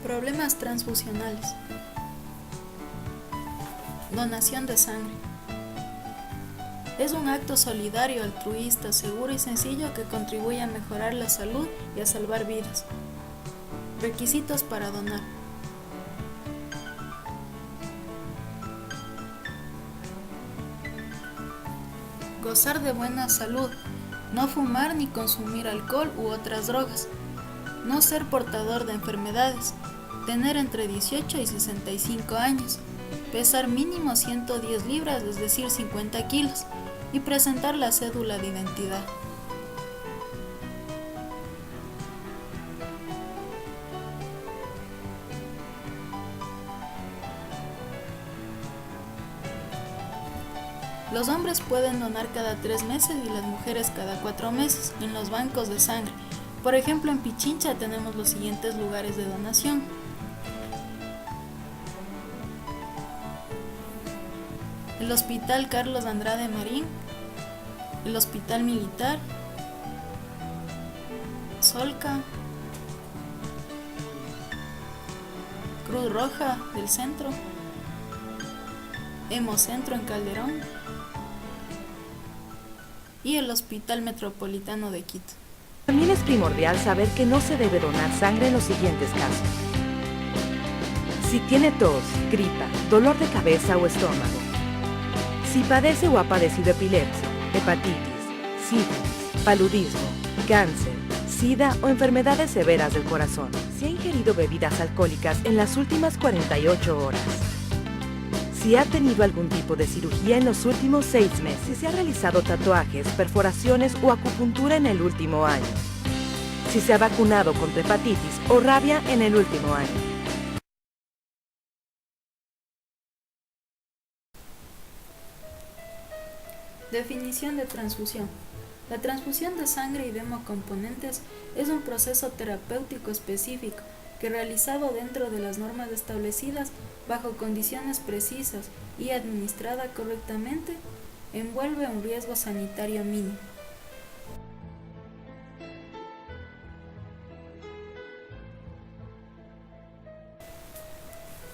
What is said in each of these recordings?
Problemas transfusionales. Donación de sangre. Es un acto solidario, altruista, seguro y sencillo que contribuye a mejorar la salud y a salvar vidas. Requisitos para donar. Gozar de buena salud. No fumar ni consumir alcohol u otras drogas. No ser portador de enfermedades. Tener entre 18 y 65 años. Pesar mínimo 110 libras, es decir, 50 kilos. Y presentar la cédula de identidad. Los hombres pueden donar cada 3 meses y las mujeres cada 4 meses en los bancos de sangre. Por ejemplo, en Pichincha tenemos los siguientes lugares de donación. El Hospital Carlos Andrade Marín, el Hospital Militar, Solca, Cruz Roja del Centro, Hemocentro en Calderón y el Hospital Metropolitano de Quito. También es primordial saber que no se debe donar sangre en los siguientes casos. Si tiene tos, gripa, dolor de cabeza o estómago. Si padece o ha padecido epilepsia, hepatitis, sífilis, paludismo, cáncer, sida o enfermedades severas del corazón. Si ha ingerido bebidas alcohólicas en las últimas 48 horas. Si ha tenido algún tipo de cirugía en los últimos 6 meses. Si se ha realizado tatuajes, perforaciones o acupuntura en el último año. Si se ha vacunado contra hepatitis o rabia en el último año. Definición de transfusión. La transfusión de sangre y de hemocomponentes es un proceso terapéutico específico que, realizado dentro de las normas establecidas, bajo condiciones precisas y administrada correctamente, envuelve un riesgo sanitario mínimo.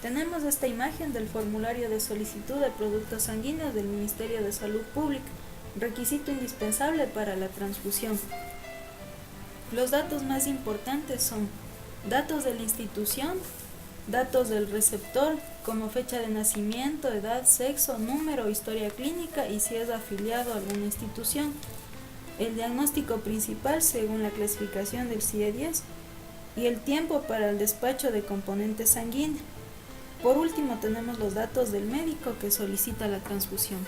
Tenemos esta imagen del formulario de solicitud de productos sanguíneos del Ministerio de Salud Pública, requisito indispensable para la transfusión. Los datos más importantes son datos de la institución, datos del receptor como fecha de nacimiento, edad, sexo, número, historia clínica y si es afiliado a alguna institución, el diagnóstico principal según la clasificación del CIE-10 y el tiempo para el despacho de componentes sanguíneos. Por último, tenemos los datos del médico que solicita la transfusión.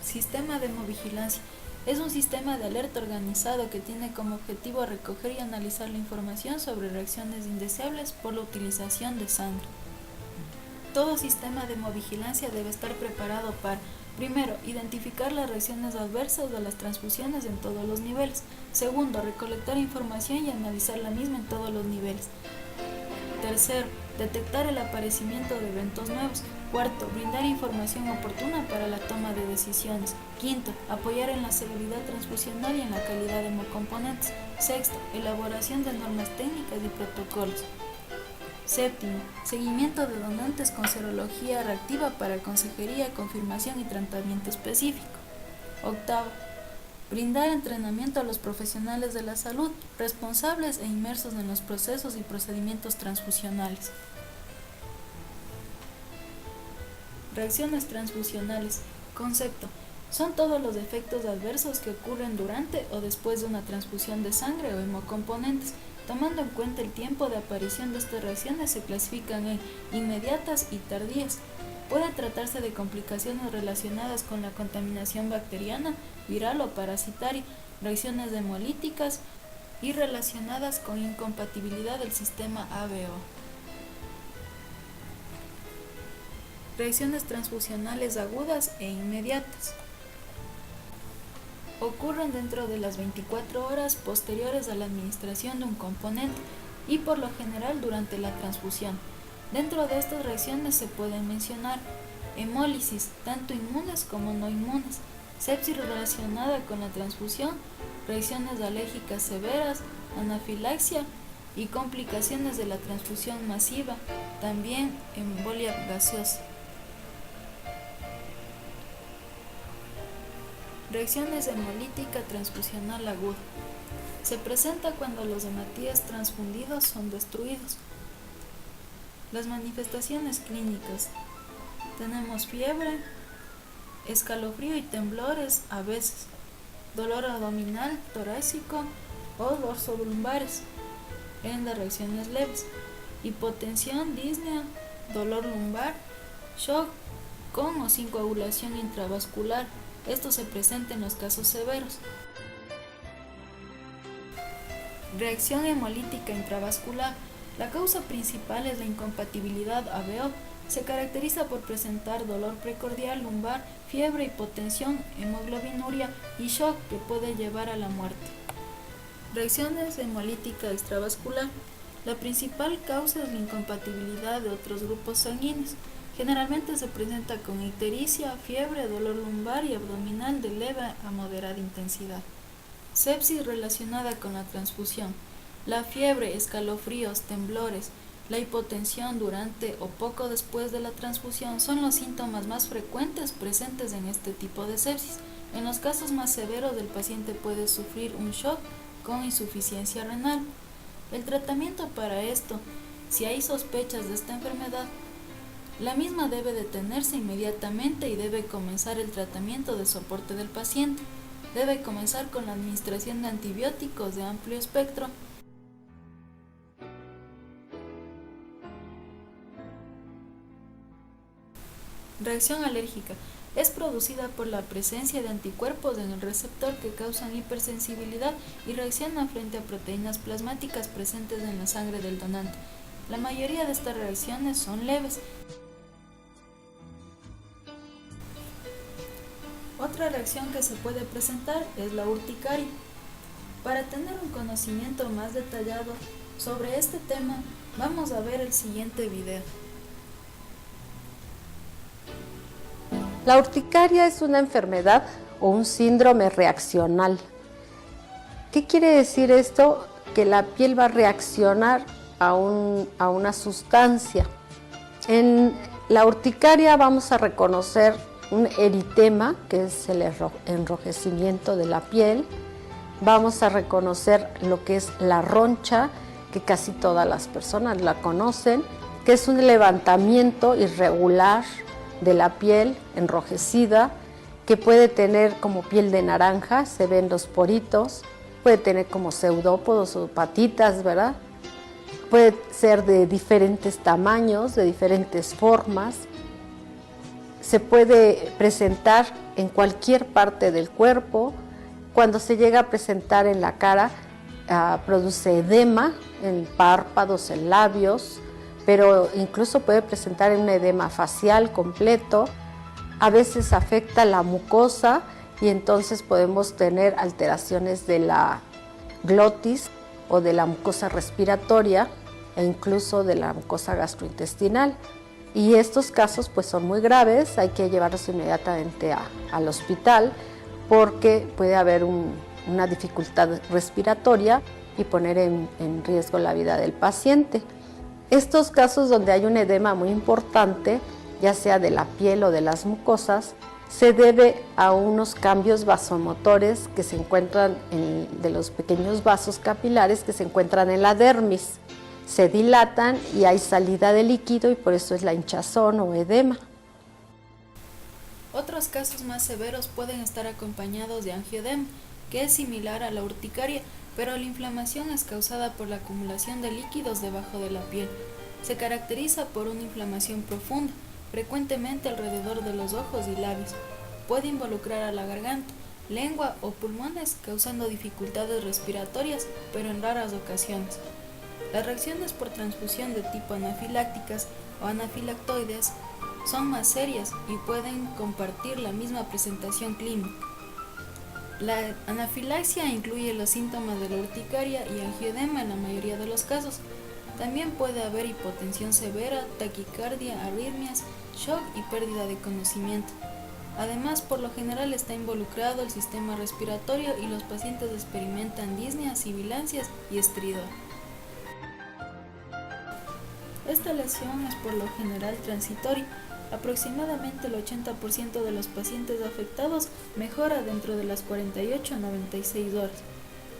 Sistema de hemovigilancia. Es un sistema de alerta organizado que tiene como objetivo recoger y analizar la información sobre reacciones indeseables por la utilización de sangre. Todo sistema de hemovigilancia debe estar preparado para: primero, identificar las reacciones adversas de las transfusiones en todos los niveles. Segundo, recolectar información y analizar la misma en todos los niveles. Tercero, detectar el aparecimiento de eventos nuevos. Cuarto, brindar información oportuna para la toma de decisiones. Quinto, apoyar en la seguridad transfusional y en la calidad de hemocomponentes. Sexto, elaboración de normas técnicas y protocolos. Séptimo, seguimiento de donantes con serología reactiva para consejería, confirmación y tratamiento específico. Octavo, brindar entrenamiento a los profesionales de la salud, responsables e inmersos en los procesos y procedimientos transfusionales. Reacciones transfusionales. Concepto. Son todos los efectos adversos que ocurren durante o después de una transfusión de sangre o hemocomponentes. Tomando en cuenta el tiempo de aparición de estas reacciones, se clasifican en inmediatas y tardías. Puede tratarse de complicaciones relacionadas con la contaminación bacteriana, viral o parasitaria, reacciones hemolíticas y relacionadas con incompatibilidad del sistema ABO. Reacciones transfusionales agudas e inmediatas. Ocurren dentro de las 24 horas posteriores a la administración de un componente y por lo general durante la transfusión. Dentro de estas reacciones se pueden mencionar hemólisis, tanto inmunes como no inmunes, sepsis relacionada con la transfusión, reacciones alérgicas severas, anafilaxia y complicaciones de la transfusión masiva, también embolia gaseosa. Reacciones hemolítica transfusional aguda. Se presenta cuando los hematíes transfundidos son destruidos. Las manifestaciones clínicas. Tenemos fiebre, escalofrío y temblores a veces, dolor abdominal, torácico o dorsolumbares en las reacciones leves, hipotensión, disnea, dolor lumbar, shock con o sin coagulación intravascular. Esto se presenta en los casos severos. Reacción hemolítica intravascular. La causa principal es la incompatibilidad ABO. Se caracteriza por presentar dolor precordial lumbar, fiebre, hipotensión, hemoglobinuria y shock que puede llevar a la muerte. Reacciones hemolítica extravascular. La principal causa es la incompatibilidad de otros grupos sanguíneos. Generalmente se presenta con ictericia, fiebre, dolor lumbar y abdominal de leve a moderada intensidad. Sepsis relacionada con la transfusión. La fiebre, escalofríos, temblores, la hipotensión durante o poco después de la transfusión son los síntomas más frecuentes presentes en este tipo de sepsis. En los casos más severos, el paciente puede sufrir un shock con insuficiencia renal. El tratamiento para esto, si hay sospechas de esta enfermedad, la misma debe detenerse inmediatamente y debe comenzar el tratamiento de soporte del paciente. Debe comenzar con la administración de antibióticos de amplio espectro. Reacción alérgica. Es producida por la presencia de anticuerpos en el receptor que causan hipersensibilidad y reaccionan frente a proteínas plasmáticas presentes en la sangre del donante. La mayoría de estas reacciones son leves. Otra reacción que se puede presentar es la urticaria. Para tener un conocimiento más detallado sobre este tema, vamos a ver el siguiente video. La urticaria es una enfermedad o un síndrome reaccional. ¿Qué quiere decir esto? Que la piel va a reaccionar a una sustancia. En la urticaria vamos a reconocer un eritema, que es el enrojecimiento de la piel. Vamos a reconocer lo que es la roncha, que casi todas las personas la conocen, que es un levantamiento irregular de la piel enrojecida, que puede tener como piel de naranja, se ven los poritos, puede tener como pseudópodos o patitas, ¿verdad? Puede ser de diferentes tamaños, de diferentes formas. Se puede presentar en cualquier parte del cuerpo. Cuando se llega a presentar en la cara, produce edema en párpados, en labios, pero incluso puede presentar un edema facial completo. A veces afecta la mucosa y entonces podemos tener alteraciones de la glotis o de la mucosa respiratoria e incluso de la mucosa gastrointestinal. Y estos casos pues son muy graves, hay que llevarlos inmediatamente al hospital porque puede haber una dificultad respiratoria y poner en riesgo la vida del paciente. Estos casos donde hay un edema muy importante, ya sea de la piel o de las mucosas, se debe a unos cambios vasomotores que se encuentran de los pequeños vasos capilares que se encuentran en la dermis. Se dilatan y hay salida de líquido y por eso es la hinchazón o edema. Otros casos más severos pueden estar acompañados de angioedema, que es similar a la urticaria, pero la inflamación es causada por la acumulación de líquidos debajo de la piel. Se caracteriza por una inflamación profunda, frecuentemente alrededor de los ojos y labios. Puede involucrar a la garganta, lengua o pulmones, causando dificultades respiratorias, pero en raras ocasiones. Las reacciones por transfusión de tipo anafilácticas o anafilactoides son más serias y pueden compartir la misma presentación clínica. La anafilaxia incluye los síntomas de la urticaria y angioedema en la mayoría de los casos. También puede haber hipotensión severa, taquicardia, arritmias, shock y pérdida de conocimiento. Además, por lo general está involucrado el sistema respiratorio y los pacientes experimentan disnea, sibilancias y estridor. Esta lesión es por lo general transitoria. Aproximadamente el 80% de los pacientes afectados mejora dentro de las 48 a 96 horas.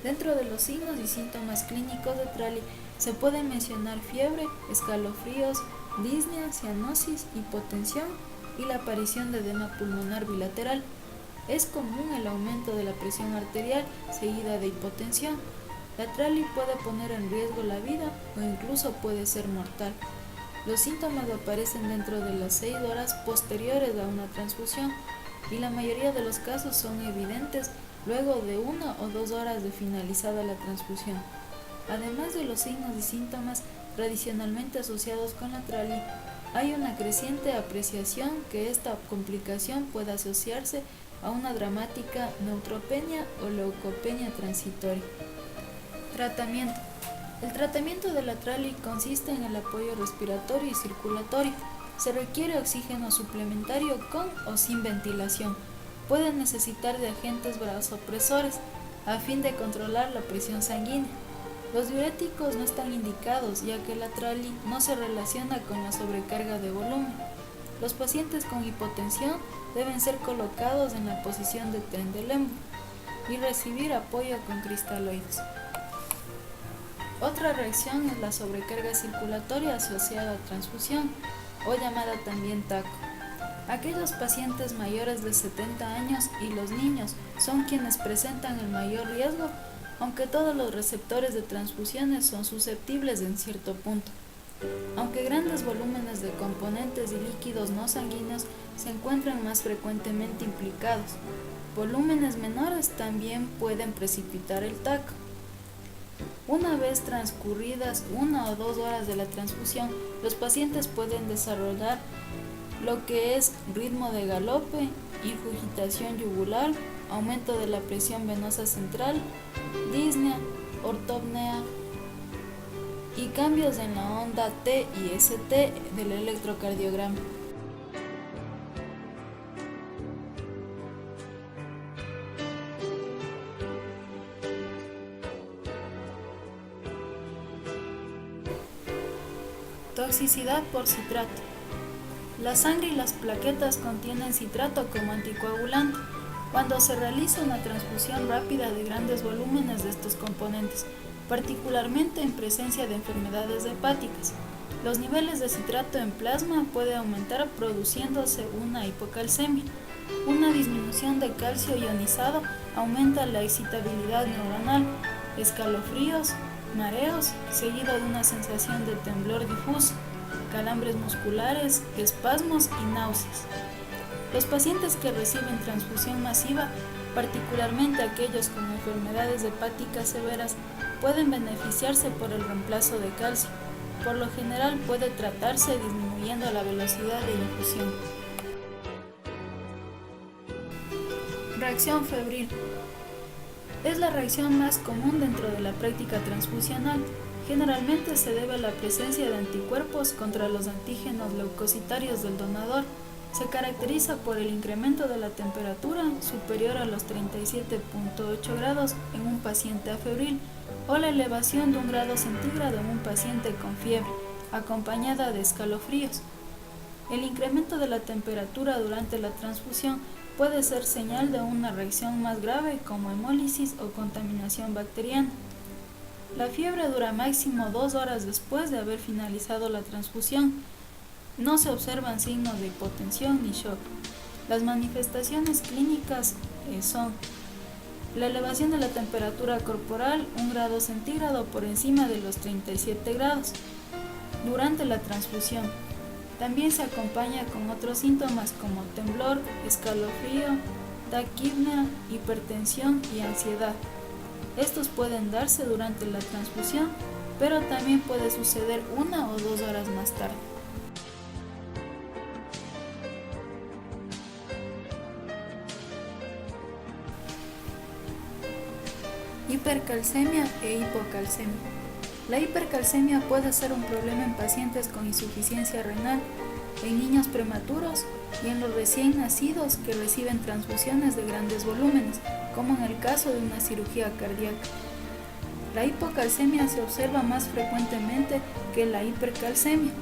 Dentro de los signos y síntomas clínicos de Trali se pueden mencionar fiebre, escalofríos, disnea, cianosis, hipotensión y la aparición de edema pulmonar bilateral. Es común el aumento de la presión arterial seguida de hipotensión. La Trali puede poner en riesgo la vida o incluso puede ser mortal. Los síntomas aparecen dentro de las 6 horas posteriores a una transfusión y la mayoría de los casos son evidentes luego de 1 o 2 horas de finalizada la transfusión. Además de los signos y síntomas tradicionalmente asociados con la Trali, hay una creciente apreciación que esta complicación puede asociarse a una dramática neutropenia o leucopenia transitoria. Tratamiento. El tratamiento de la Trali consiste en el apoyo respiratorio y circulatorio. Se requiere oxígeno suplementario con o sin ventilación. Puede necesitar de agentes vasopresores a fin de controlar la presión sanguínea. Los diuréticos no están indicados ya que la Trali no se relaciona con la sobrecarga de volumen. Los pacientes con hipotensión deben ser colocados en la posición de Trendelenburg y recibir apoyo con cristaloides. Otra reacción es la sobrecarga circulatoria asociada a transfusión o llamada también TACO. Aquellos pacientes mayores de 70 años y los niños son quienes presentan el mayor riesgo, aunque todos los receptores de transfusiones son susceptibles en cierto punto. Aunque grandes volúmenes de componentes y líquidos no sanguíneos se encuentran más frecuentemente implicados, volúmenes menores también pueden precipitar el TACO. Una vez transcurridas 1 o 2 horas de la transfusión, los pacientes pueden desarrollar lo que es ritmo de galope, ingurgitación yugular, aumento de la presión venosa central, disnea, ortopnea y cambios en la onda T y ST del electrocardiograma. Toxicidad por citrato. La sangre y las plaquetas contienen citrato como anticoagulante. Cuando se realiza una transfusión rápida de grandes volúmenes de estos componentes, particularmente en presencia de enfermedades hepáticas, los niveles de citrato en plasma pueden aumentar produciéndose una hipocalcemia. Una disminución de calcio ionizado aumenta la excitabilidad neuronal, escalofríos, mareos, seguido de una sensación de temblor difuso, calambres musculares, espasmos y náuseas. Los pacientes que reciben transfusión masiva, particularmente aquellos con enfermedades hepáticas severas, pueden beneficiarse por el reemplazo de calcio. Por lo general puede tratarse disminuyendo la velocidad de infusión. Reacción febril. Es la reacción más común dentro de la práctica transfusional. Generalmente se debe a la presencia de anticuerpos contra los antígenos leucocitarios del donador. Se caracteriza por el incremento de la temperatura superior a los 37.8 grados en un paciente afebril o la elevación de 1 grado centígrado en un paciente con fiebre, acompañada de escalofríos. El incremento de la temperatura durante la transfusión puede ser señal de una reacción más grave como hemólisis o contaminación bacteriana. La fiebre dura máximo 2 horas después de haber finalizado la transfusión. No se observan signos de hipotensión ni shock. Las manifestaciones clínicas son la elevación de la temperatura corporal 1 grado centígrado por encima de los 37 grados durante la transfusión. También se acompaña con otros síntomas como temblor, escalofrío, taquipnea, hipertensión y ansiedad. Estos pueden darse durante la transfusión, pero también puede suceder 1 o 2 horas más tarde. Hipercalcemia e hipocalcemia. La hipercalcemia puede ser un problema en pacientes con insuficiencia renal. en niños prematuros y en los recién nacidos que reciben transfusiones de grandes volúmenes, como en el caso de una cirugía cardíaca. La hipocalcemia se observa más frecuentemente que la hipercalcemia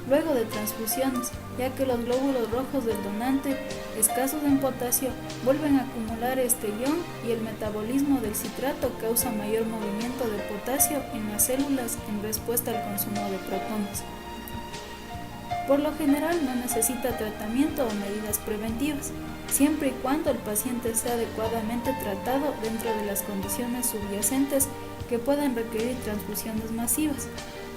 luego de transfusiones, ya que los glóbulos rojos del donante, escasos en potasio, vuelven a acumular este ion y el metabolismo del citrato causa mayor movimiento de potasio en las células en respuesta al consumo de protones. Por lo general no necesita tratamiento o medidas preventivas, siempre y cuando el paciente sea adecuadamente tratado dentro de las condiciones subyacentes que puedan requerir transfusiones masivas.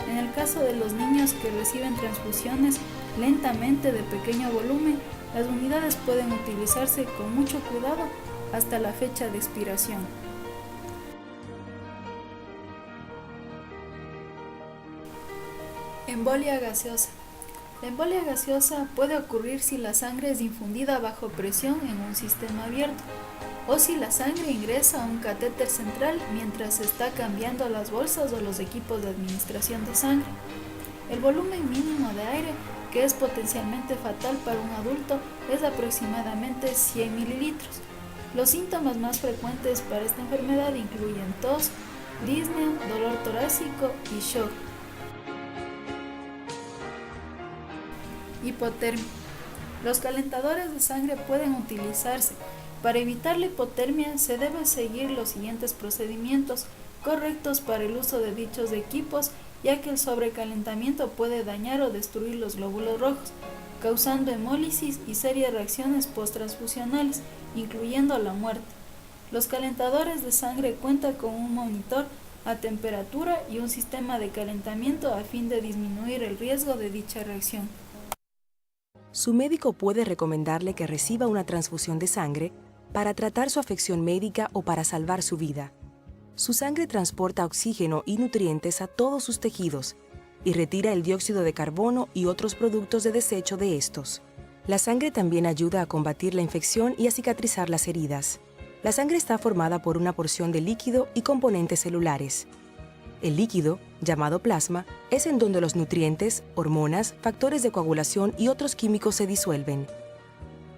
En el caso de los niños que reciben transfusiones lentamente de pequeño volumen, las unidades pueden utilizarse con mucho cuidado hasta la fecha de expiración. Embolia gaseosa. La embolia gaseosa puede ocurrir si la sangre es infundida bajo presión en un sistema abierto o si la sangre ingresa a un catéter central mientras se está cambiando las bolsas o los equipos de administración de sangre. El volumen mínimo de aire, que es potencialmente fatal para un adulto, es aproximadamente 100 mililitros. Los síntomas más frecuentes para esta enfermedad incluyen tos, disnea, dolor torácico y shock. Hipotermia. Los calentadores de sangre pueden utilizarse. Para evitar la hipotermia se deben seguir los siguientes procedimientos correctos para el uso de dichos equipos, ya que el sobrecalentamiento puede dañar o destruir los glóbulos rojos, causando hemólisis y serias reacciones posttransfusionales, incluyendo la muerte. Los calentadores de sangre cuentan con un monitor a temperatura y un sistema de calentamiento a fin de disminuir el riesgo de dicha reacción. Su médico puede recomendarle que reciba una transfusión de sangre para tratar su afección médica o para salvar su vida. Su sangre transporta oxígeno y nutrientes a todos sus tejidos y retira el dióxido de carbono y otros productos de desecho de estos. La sangre también ayuda a combatir la infección y a cicatrizar las heridas. La sangre está formada por una porción de líquido y componentes celulares. El líquido, llamado plasma, es en donde los nutrientes, hormonas, factores de coagulación y otros químicos se disuelven.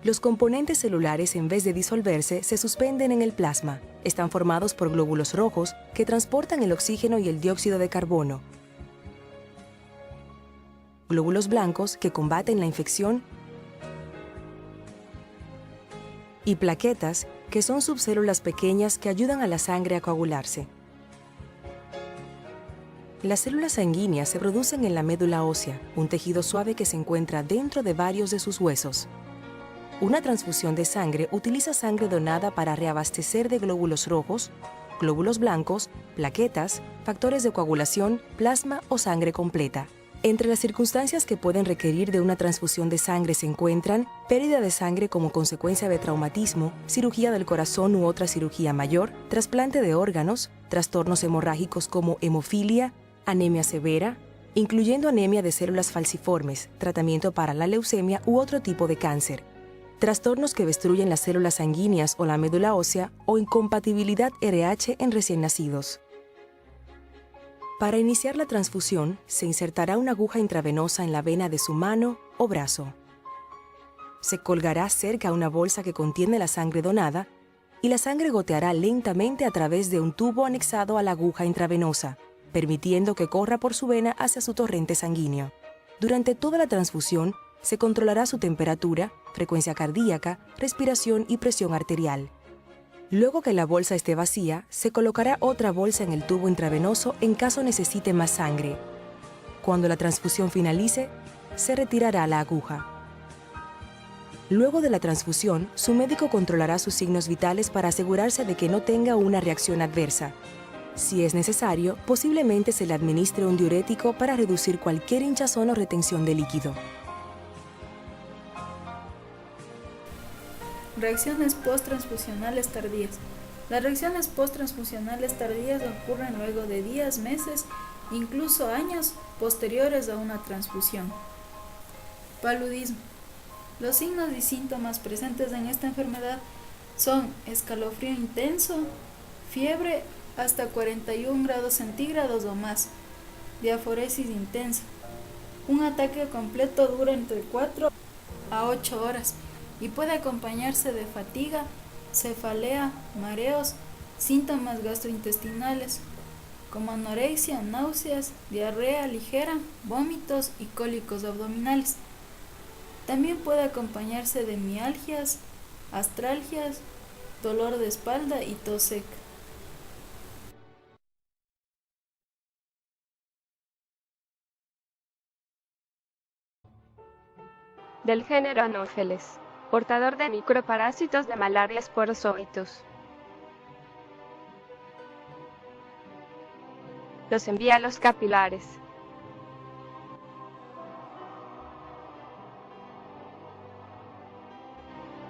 Los componentes celulares, en vez de disolverse, se suspenden en el plasma. Están formados por glóbulos rojos que transportan el oxígeno y el dióxido de carbono, glóbulos blancos que combaten la infección y plaquetas, que son subcélulas pequeñas que ayudan a la sangre a coagularse. Las células sanguíneas se producen en la médula ósea, un tejido suave que se encuentra dentro de varios de sus huesos. Una transfusión de sangre utiliza sangre donada para reabastecer de glóbulos rojos, glóbulos blancos, plaquetas, factores de coagulación, plasma o sangre completa. Entre las circunstancias que pueden requerir de una transfusión de sangre se encuentran pérdida de sangre como consecuencia de traumatismo, cirugía del corazón u otra cirugía mayor, trasplante de órganos, trastornos hemorrágicos como hemofilia, anemia severa, incluyendo anemia de células falciformes, tratamiento para la leucemia u otro tipo de cáncer, trastornos que destruyen las células sanguíneas o la médula ósea o incompatibilidad RH en recién nacidos. Para iniciar la transfusión, se insertará una aguja intravenosa en la vena de su mano o brazo. Se colgará cerca una bolsa que contiene la sangre donada y la sangre goteará lentamente a través de un tubo anexado a la aguja intravenosa, permitiendo que corra por su vena hacia su torrente sanguíneo. Durante toda la transfusión, se controlará su temperatura, frecuencia cardíaca, respiración y presión arterial. Luego que la bolsa esté vacía, se colocará otra bolsa en el tubo intravenoso en caso necesite más sangre. Cuando la transfusión finalice, se retirará la aguja. Luego de la transfusión, su médico controlará sus signos vitales para asegurarse de que no tenga una reacción adversa. Si es necesario, posiblemente se le administre un diurético para reducir cualquier hinchazón o retención de líquido. Reacciones posttransfusionales tardías. Las reacciones posttransfusionales tardías ocurren luego de días, meses, incluso años posteriores a una transfusión. Paludismo. Los signos y síntomas presentes en esta enfermedad son escalofrío intenso, fiebre hasta 41 grados centígrados o más, diaforesis intensa, Un ataque completo dura entre 4 a 8 horas y puede acompañarse de fatiga, cefalea, mareos, síntomas gastrointestinales como anorexia, náuseas, diarrea ligera, vómitos y cólicos abdominales. También puede acompañarse de mialgias, astralgias, dolor de espalda y tos seca. Del género Anopheles, portador de microparásitos de malaria esporozoitos. Los envía a los capilares.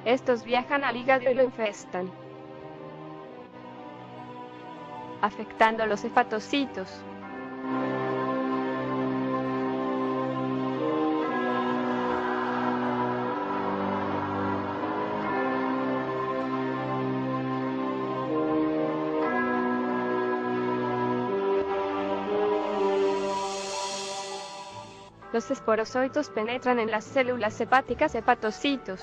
Estos viajan al hígado y lo infestan, afectando los hepatocitos. Los esporozoitos penetran en las células hepáticas hepatocitos.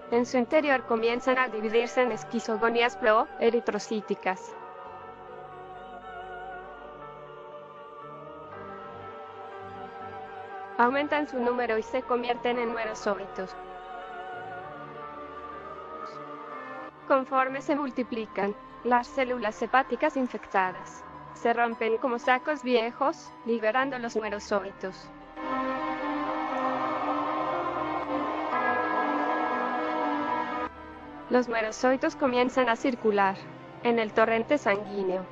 En su interior comienzan a dividirse en esquizogonías pro-eritrocíticas. Aumentan su número y se convierten en numerosóitos. Conforme se multiplican, las células hepáticas infectadas se rompen como sacos viejos, liberando los numerosóitos. Los numerosóitos comienzan a circular en el torrente sanguíneo.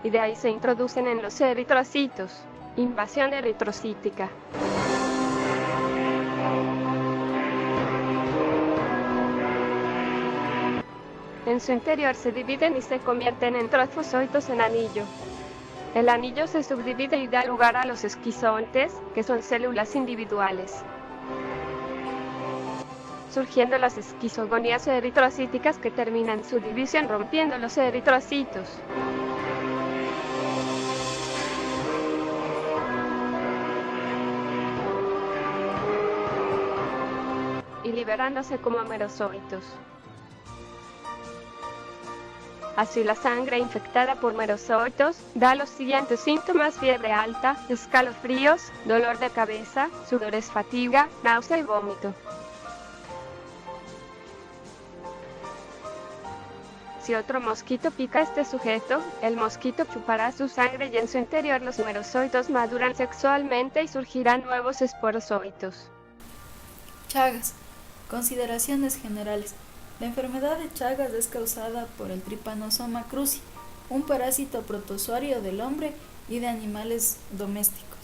Y de ahí se introducen en los eritrocitos. Invasión eritrocítica. En su interior se dividen y se convierten en trofozoitos en anillo. El anillo se subdivide y da lugar a los esquizoontes, que son células individuales, surgiendo las esquizogonías eritrocíticas que terminan su división rompiendo los eritrocitos. Y liberándose como merozoitos. Así la sangre infectada por merozoitos da los siguientes síntomas: fiebre alta, escalofríos, dolor de cabeza, sudores, fatiga, náusea y vómito. Si otro mosquito pica a este sujeto, el mosquito chupará su sangre y en su interior los merozoitos maduran sexualmente y surgirán nuevos esporozoitos. Chagas. Consideraciones generales. La enfermedad de Chagas es causada por el Trypanosoma cruzi, un parásito protozoario del hombre y de animales domésticos.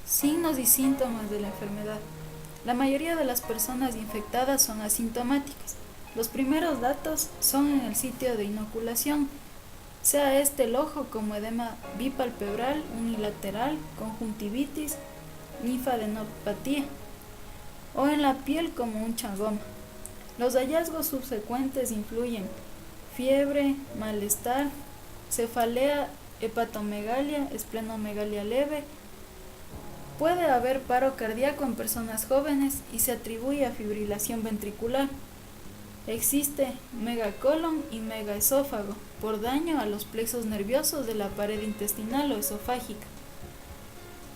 Signos y síntomas de la enfermedad. La mayoría de las personas infectadas son asintomáticas. Los primeros datos son en el sitio de inoculación, sea este el ojo como edema bipalpebral, unilateral, conjuntivitis, linfadenopatía, o en la piel como un changoma. Los hallazgos subsecuentes incluyen fiebre, malestar, cefalea, hepatomegalia, esplenomegalia leve. Puede haber paro cardíaco en personas jóvenes y se atribuye a fibrilación ventricular. Existe megacolon y megaesófago por daño a los plexos nerviosos de la pared intestinal o esofágica.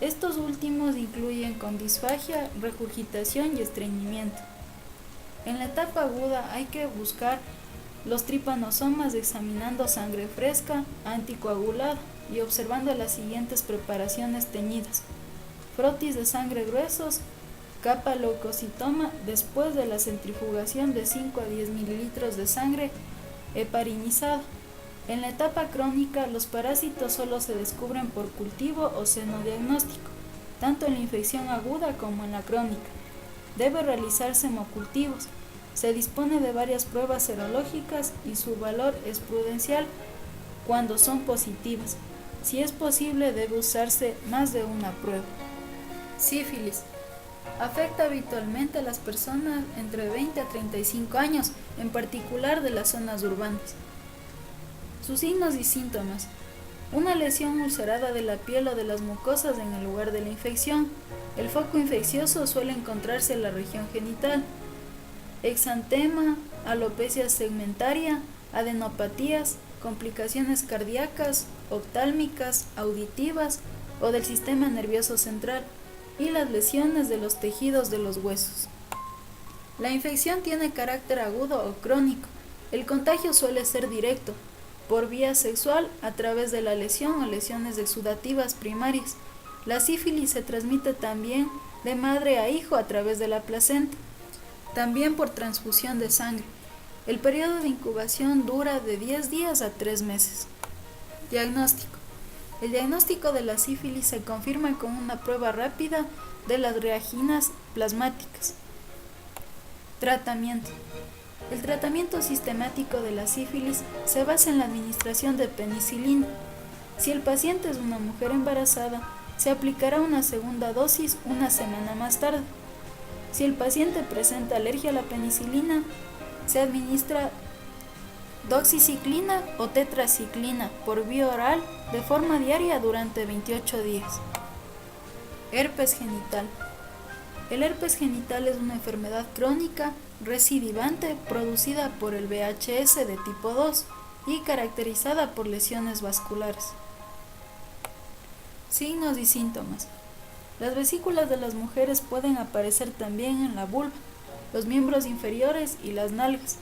Estos últimos incluyen con disfagia, regurgitación y estreñimiento. En la etapa aguda hay que buscar los tripanosomas examinando sangre fresca, anticoagulada y observando las siguientes preparaciones teñidas: frotis de sangre gruesos, capa leucocitoma después de la centrifugación de 5 a 10 mililitros de sangre heparinizado. En la etapa crónica, los parásitos solo se descubren por cultivo o senodiagnóstico. tanto en la infección aguda como en la crónica. Debe realizarse hemocultivos. Se dispone de varias pruebas serológicas y su valor es prudencial cuando son positivas. Si es posible, debe usarse más de una prueba. Sífilis. Afecta habitualmente a las personas entre 20 a 35 años, en particular de las zonas urbanas. Sus signos y síntomas. Una lesión ulcerada de la piel o de las mucosas en el lugar de la infección. El foco infeccioso suele encontrarse en la región genital. Exantema, alopecia segmentaria, adenopatías, complicaciones cardíacas, oftálmicas, auditivas o del sistema nervioso central y las lesiones de los tejidos de los huesos. La infección tiene carácter agudo o crónico. El contagio suele ser directo, por vía sexual a través de la lesión o lesiones exudativas primarias. La sífilis se transmite también de madre a hijo a través de la placenta, también por transfusión de sangre. El periodo de incubación dura de 10 días a 3 meses. Diagnóstico. El diagnóstico de la sífilis se confirma con una prueba rápida de las reaginas plasmáticas. Tratamiento. El tratamiento sistemático de la sífilis se basa en la administración de penicilina. Si el paciente es una mujer embarazada, se aplicará una segunda dosis una semana más tarde. Si el paciente presenta alergia a la penicilina, se administra doxiciclina o tetraciclina por vía oral de forma diaria durante 28 días. Herpes genital. El herpes genital es una enfermedad crónica recidivante producida por el VHS de tipo 2 y caracterizada por lesiones vasculares. Signos y síntomas. Las vesículas de las mujeres pueden aparecer también en la vulva, los miembros inferiores y las nalgas.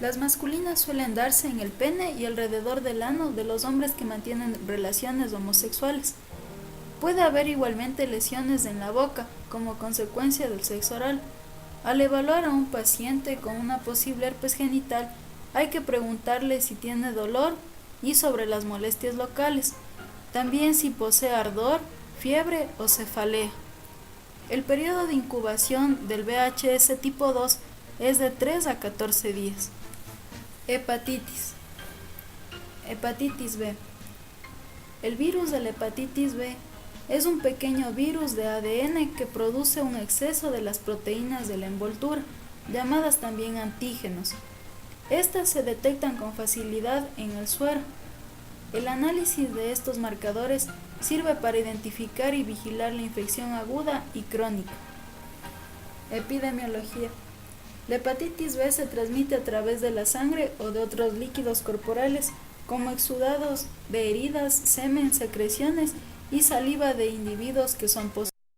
Las masculinas suelen darse en el pene y alrededor del ano de los hombres que mantienen relaciones homosexuales. Puede haber igualmente lesiones en la boca como consecuencia del sexo oral. Al evaluar a un paciente con una posible herpes genital, hay que preguntarle si tiene dolor y sobre las molestias locales, también si posee ardor, fiebre o cefalea. El periodo de incubación del VHS tipo 2 es de 3 a 14 días. Hepatitis. Hepatitis B. El virus de la hepatitis B es un pequeño virus de ADN que produce un exceso de las proteínas de la envoltura, llamadas también antígenos. Estas se detectan con facilidad en el suero. El análisis de estos marcadores sirve para identificar y vigilar la infección aguda y crónica. Epidemiología. La hepatitis B se transmite a través de la sangre o de otros líquidos corporales, como exudados de heridas, semen, secreciones y saliva de individuos que son positivos.